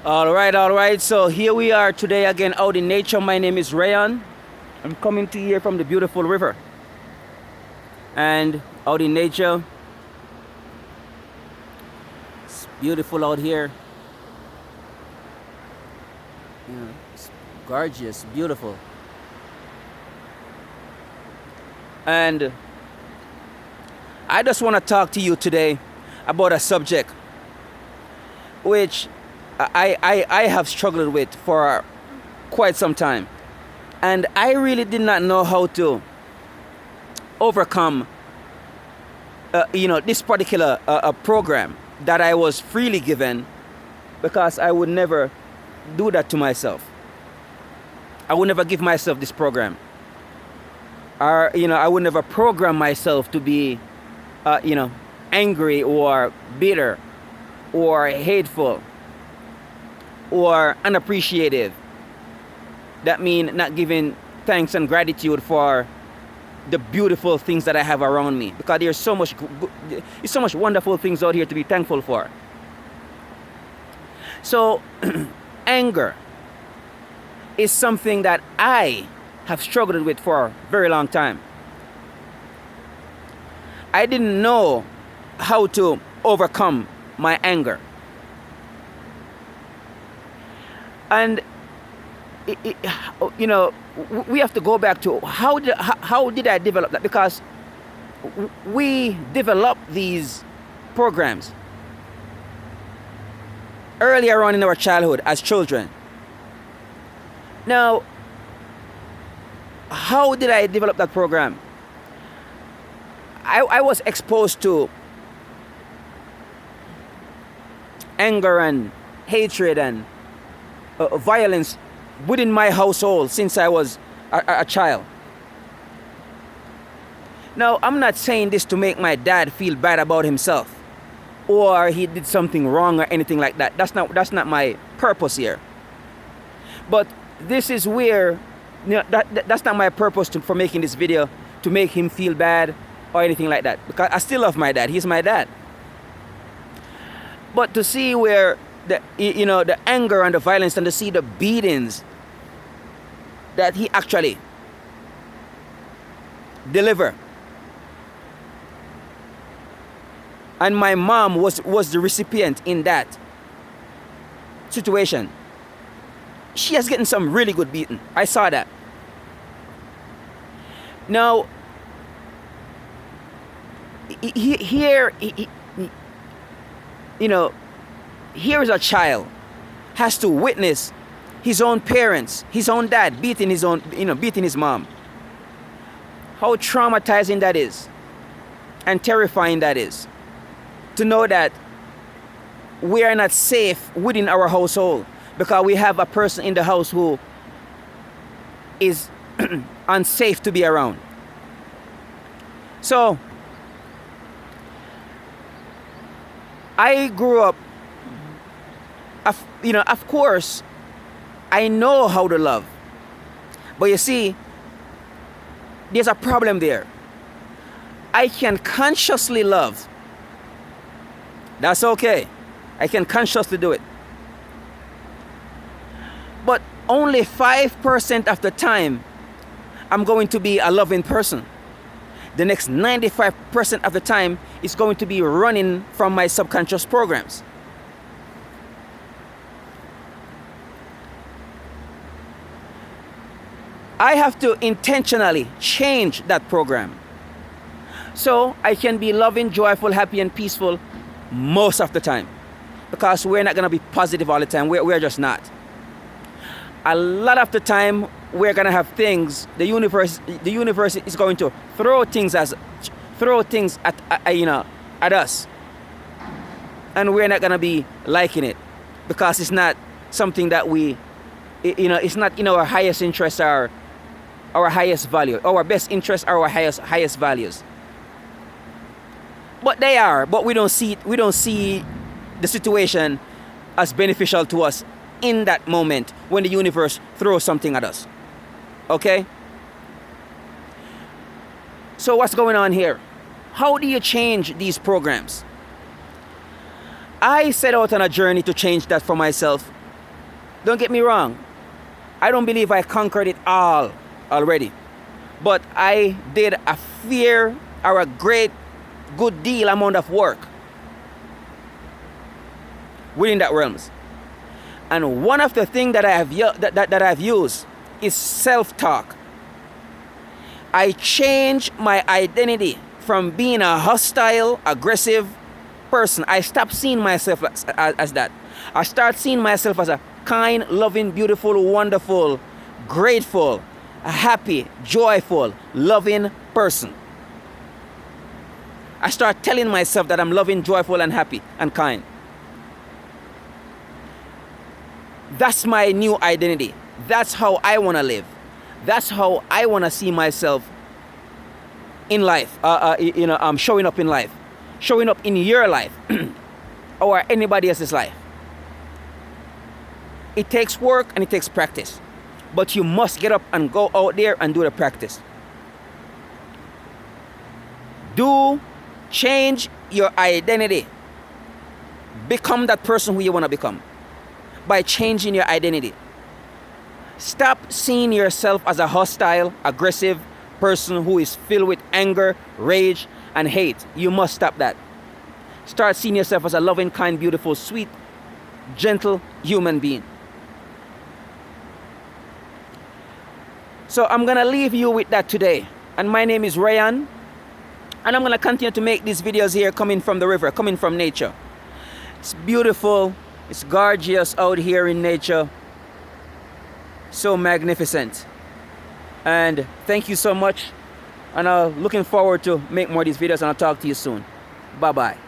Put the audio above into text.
All right. So here we are today again out in nature. My name is Rayon. I'm coming to you here from the beautiful river. And out in nature, it's beautiful out here. It's gorgeous, beautiful. And I just want to talk to you today about a subject which I have struggled with for quite some time. And I really did not know how to overcome, this particular program that I was freely given, because I would never do that to myself. I would never give myself this program. Or, I would never program myself to be, angry or bitter or hateful or unappreciative. That means not giving thanks and gratitude for the beautiful things that I have around me, because there's so much wonderful things out here to be thankful for. So anger is something that I have struggled with for a very long time. I didn't know how to overcome my anger. And we have to go back to how did I develop that? Because we develop these programs earlier on in our childhood as children. Now, how did I develop that program? I was exposed to anger and hatred and violence within my household since I was a child. Now, I'm not saying this to make my dad feel bad about himself or he did something wrong or anything like that. That's not my purpose here. But this is where, that's not my purpose for making this video, to make him feel bad or anything like that, because I still love my dad. He's my dad. But to see where the anger and the violence, and to see the beatings that he actually deliver. And my mom was the recipient in that situation. She has gotten some really good beating. I saw that. Now, here is a child has to witness his own parents, his own dad beating his mom. How traumatizing that is, and terrifying that is, to know that we are not safe within our household because we have a person in the house who is unsafe to be around. So I grew up, of course, I know how to love. But you see, there's a problem there. I can consciously love. That's okay. I can consciously do it. But only 5% of the time, I'm going to be a loving person. The next 95% of the time is going to be running from my subconscious programs. I have to intentionally change that program so I can be loving, joyful, happy, and peaceful most of the time. Because we're not going to be positive all the time. We're just not. A lot of the time, we're going to have things. The universe is going to throw things at us, and we're not going to be liking it because it's not something that it's not in our highest interest or our highest value. Our best interest are our highest values. But they are. But we don't see the situation as beneficial to us in that moment when the universe throws something at us. Okay? So what's going on here? How do you change these programs? I set out on a journey to change that for myself Don't get me wrong. I don't believe I conquered it all already. But I did a fair or a great good deal amount of work within that realms. And one of the things that I've used is self-talk. I changed my identity from being a hostile, aggressive person. I stopped seeing myself as that. I start seeing myself as a kind, loving, beautiful, wonderful, grateful, happy, joyful, loving person. I start telling myself that I'm loving, joyful, and happy and kind. That's my new identity. That's how I want to live. That's how I want to see myself in life. Showing up in life, showing up in your life, or anybody else's life. It takes work and it takes practice, but you must get up and go out there and do the practice. Change your identity. Become that person who you want to become by changing your identity. Stop seeing yourself as a hostile, aggressive person who is filled with anger, rage, and hate. You must stop that. Start seeing yourself as a loving, kind, beautiful, sweet, gentle human being. So I'm going to leave you with that today. And my name is Ryan. And I'm going to continue to make these videos here coming from the river, coming from nature. It's beautiful. It's gorgeous out here in nature. So magnificent. And thank you so much. And I'm looking forward to make more of these videos, and I'll talk to you soon. Bye-bye.